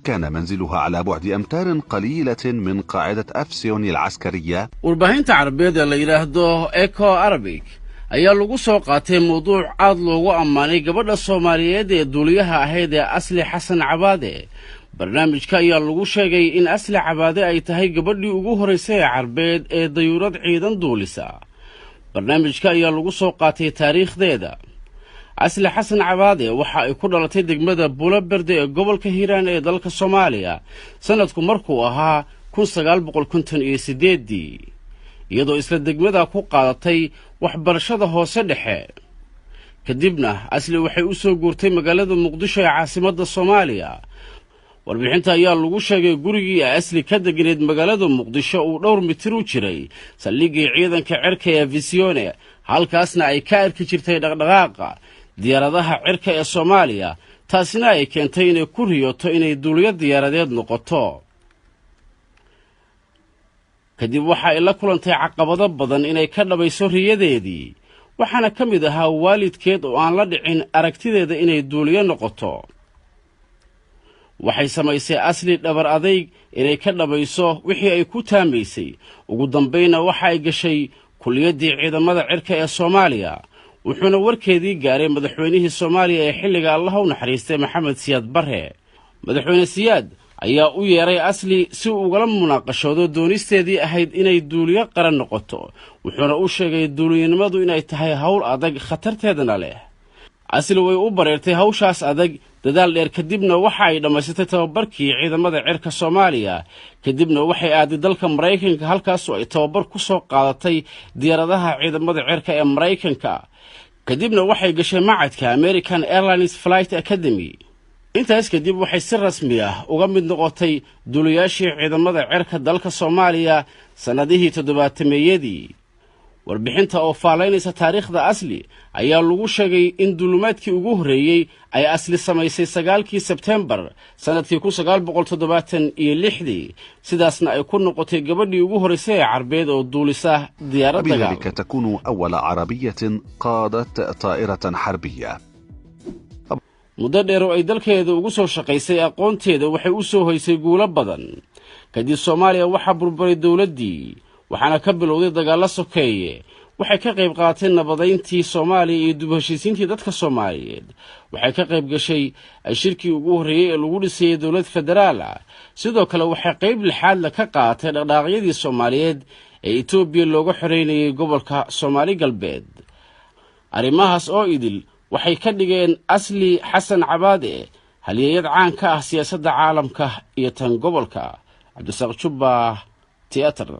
كان منزلها على بعد أمتار قليلة من قاعدة أفسيون العسكرية. warbaahinta carabeed ee la yiraahdo Echo Arabic ayaa lagu soo qaatay mowduuc aad loogu ammaanay gabadha Soomaaliyeed ee duuliyaha ahayd ee Asli Xasan Cabaade. barnaamijka ayaa lagu sheegay in Asli Cabaade ay tahay gabadhii ugu horeysay ee Carabeed ee dayuurad ciidan duulisa. barnaamijka ayaa lagu soo qaatay taariikhdeeda. Asli Xasan Cabaade waxa ay ku dhalatay degmada Bulaberde ee gobolka Hiiraan ee dalka Soomaaliya sanadku markuu ahaa 1958 iyadoo isla degmada ku qaadatay waxbarashada hoose dhexe. kadibna Asli waxay u soo guurtay magaalada Muqdisho ee caasimadda Soomaaliya. warbixinta ayaa lagu sheegay gurigii Asli ka deganeed magaalada Muqdisho uu dhowr mitir u jiray saldhiggii ciidanka cirka ee Visione, halkaasna ay ka arki jirtay dhaqdhaqaaqa diyaaradaha cirka ee Soomaaliya, taasina ay keentay inay ku riyoto inay duuliyo diyaaradeed noqoto. kadib waxa ay la kulantay caqabado badan inay ka dhabayso riyadeedii, waxaana ka mid ahaa waalidkeed oo aan la dhicin aragtideeda inay duuliyo noqoto. waxay samaysay Asli dhabar adayg inay ka dhabayso wixii ay ku taamaysay. ugu dambayna waxa ay gashay kulliyadii ciidamada cirka ee Soomaaliya, wuxuuna warkeedii gaaray madaxweynihii Soomaaliya ee xilliga Allah u naxariistay Maxamed Siyaad Barre. madaxweyne Siyaad ayaa u yeeray Asli si uu ugala munaaqashoodo doonisteedii ahayd inay duuliyo qaran noqoto, wuxuuna u sheegay duuliyanimadu inay tahay hawl adag khatarteedana leh. Asli way u bareertay hawshaas adag dadaal dheer, kadibna waxa ay dhamaysatay tababarkii ciidamada cirka Soomaaliya. kadibna waxay aaday dalka Mareykanka, halkaas oo ay tababar ku soo qaadatay diyaaradaha ciidamada cirka ee Mareykanka. kadibna waxay gashay macadka American Airlines Flight Academy. intaas kadib waxay si rasmi ah uga mid noqotay duuliyaashii ciidamada cirka dalka Soomaaliya sanadihii 70-meeyadii. warbixinta oo faalaynaysa taariikhda Asli ayaa lagu sheegay in duulimaadkii ugu horeeyay ay Asli samaysay 9kii Sebtembar sanadkii 1976, sidaasna ay ku noqotay gabadhii ugu horeysay ee Carabeed oo duulisa diyaarad dagaal. بذلك تكون أول عربية قادت طائرة حربية. muddo dheer oo ay dalkeeda ugu soo shaqaysay aqoonteeda waxay u soo hoysay guulo badan. kadib Soomaaliya waxa burburay dawladdii, waxaana ka bilowday dagaalo sokeeye. waxay ka qayb qaadatay nabadeyntii Soomaaliya iyo dib u heshiisiintii dadka Soomaaliyeed. waxay ka qayb gashay shirkii ugu horeeyay ee lagu dhisay dawlad federaal ah. sidoo kale waxay qayb lixaad ka qaadatay dhaqdhaqaaqyadii Soomaaliyeed ee Itoobiya looga xoreynayay gobolka Soomaali galbeed. arrimahaas oo idil waxay ka dhigeen Asli Xasan Cabaade halyeeyad caan ka ah siyaasadda caalamka iyo tan gobolka. Cabdisaaq Jubba, Theatre.